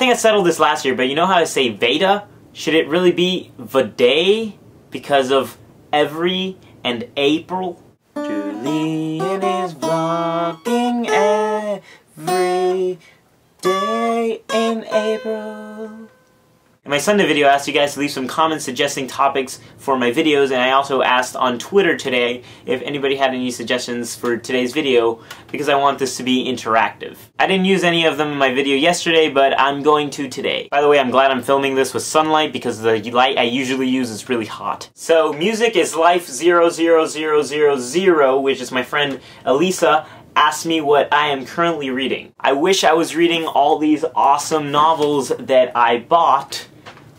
think I settled this last year, but you know how I say VEDA? Should it really be VEDA because of every and April? Julian is vlogging every day in April. In my Sunday video, I asked you guys to leave some comments suggesting topics for my videos, and I also asked on Twitter today if anybody had any suggestions for today's video, because I want this to be interactive. I didn't use any of them in my video yesterday, but I'm going to today. By the way, I'm glad I'm filming this with sunlight, because the light I usually use is really hot. So, music is Life 00000, which is my friend Elisa, asked me what I am currently reading. I wish I was reading all these awesome novels that I bought,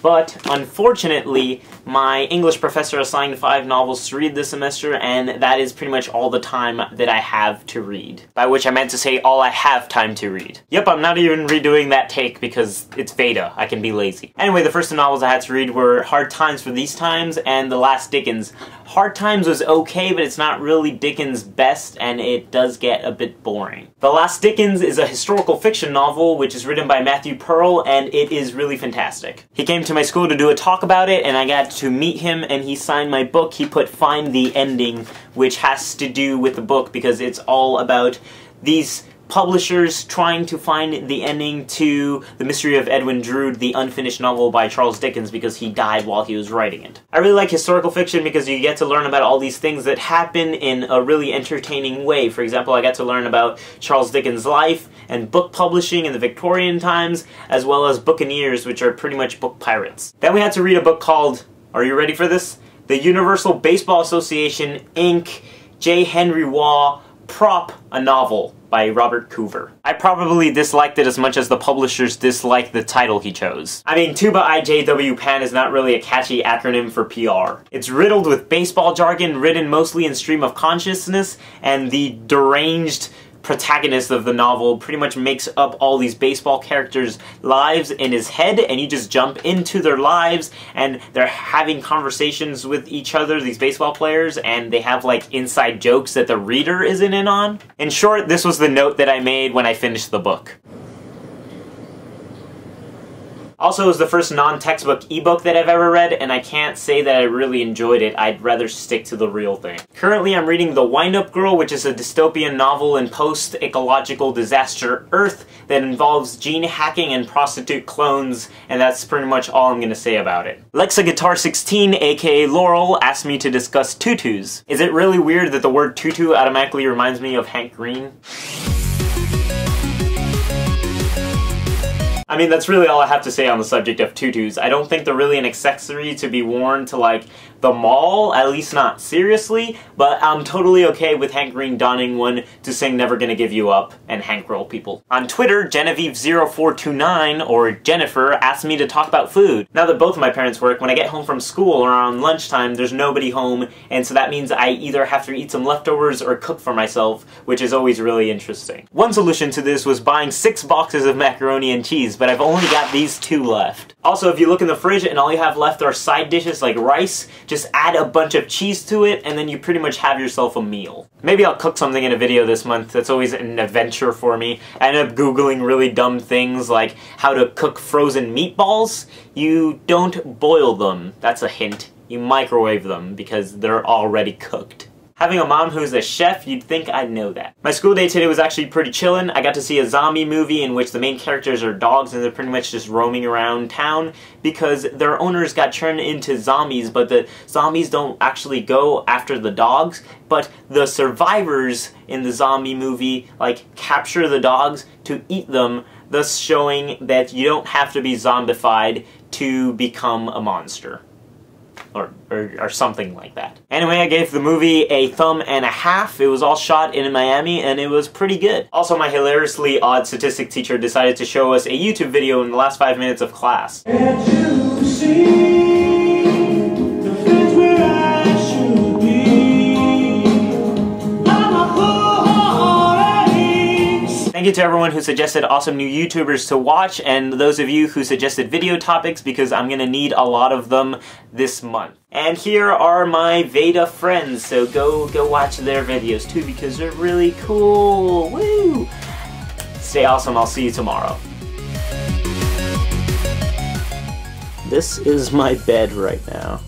but unfortunately, my English professor assigned 5 novels to read this semester, and that is pretty much all the time that I have to read. By which I meant to say all I have time to read. Yep, I'm not even redoing that take because it's VEDA. I can be lazy. Anyway, the first 2 novels I had to read were Hard Times for These Times and The Last Dickens. Hard Times was okay, but it's not really Dickens' best, and it does get a bit boring. The Last Dickens is a historical fiction novel, which is written by Matthew Pearl, and it is really fantastic. He came to my school to do a talk about it, and I got to meet him, and he signed my book. He put "Find the Ending," which has to do with the book because it's all about these publishers trying to find the ending to The Mystery of Edwin Drood, the unfinished novel by Charles Dickens, because he died while he was writing it. I really like historical fiction because you get to learn about all these things that happen in a really entertaining way. For example, I got to learn about Charles Dickens' life and book publishing in the Victorian times, as well as buccaneers, which are pretty much book pirates. Then we had to read a book called, are you ready for this? The Universal Baseball Association, Inc., J. Henry Waugh, Prop, a Novel by Robert Coover. I probably disliked it as much as the publishers disliked the title he chose. I mean, Tuba IJW Pan is not really a catchy acronym for PR. It's riddled with baseball jargon written mostly in stream of consciousness, and the deranged protagonist of the novel pretty much makes up all these baseball characters' lives in his head, and you just jump into their lives, and they're having conversations with each other, these baseball players, and they have like inside jokes that the reader isn't in on. In short, this was the note that I made when I finished the book. Also, it was the first non-textbook ebook that I've ever read, and I can't say that I really enjoyed it. I'd rather stick to the real thing. Currently, I'm reading The Wind-Up Girl, which is a dystopian novel in post-ecological disaster Earth that involves gene hacking and prostitute clones, and that's pretty much all I'm gonna say about it. Lexa Guitar 16, aka Laurel, asked me to discuss tutus. Is it really weird that the word tutu automatically reminds me of Hank Green? I mean, that's really all I have to say on the subject of tutus. I don't think they're really an accessory to be worn to, like, the mall, at least not seriously, but I'm totally okay with Hank Green donning one to sing Never Gonna Give You Up and Hank Roll people. On Twitter, Genevieve0429, or Jennifer, asked me to talk about food. Now that both of my parents work, when I get home from school around lunchtime, there's nobody home, and so that means I either have to eat some leftovers or cook for myself, which is always really interesting. One solution to this was buying 6 boxes of macaroni and cheese, but I've only got these 2 left. Also, if you look in the fridge and all you have left are side dishes like rice, just add a bunch of cheese to it, and then you pretty much have yourself a meal. Maybe I'll cook something in a video this month. That's always an adventure for me. I end up Googling really dumb things like how to cook frozen meatballs. You don't boil them. That's a hint. You microwave them because they're already cooked. Having a mom who's a chef, you'd think I'd know that. My school day today was actually pretty chillin'. I got to see a zombie movie in which the main characters are dogs and they're pretty much just roaming around town because their owners got turned into zombies, but the zombies don't actually go after the dogs, but the survivors in the zombie movie, like, capture the dogs to eat them, thus showing that you don't have to be zombified to become a monster. Or something like that. Anyway, I gave the movie a 1.5. It was all shot in Miami, and it was pretty good. Also, my hilariously odd statistics teacher decided to show us a YouTube video in the last 5 minutes of class. Can't you see the place where I should be? I'm a Thank you to everyone who suggested awesome new YouTubers to watch, and those of you who suggested video topics, because I'm gonna need a lot of them this month. And here are my VEDA friends, so go watch their videos too, because they're really cool. Woo! Stay awesome, I'll see you tomorrow. This is my bed right now.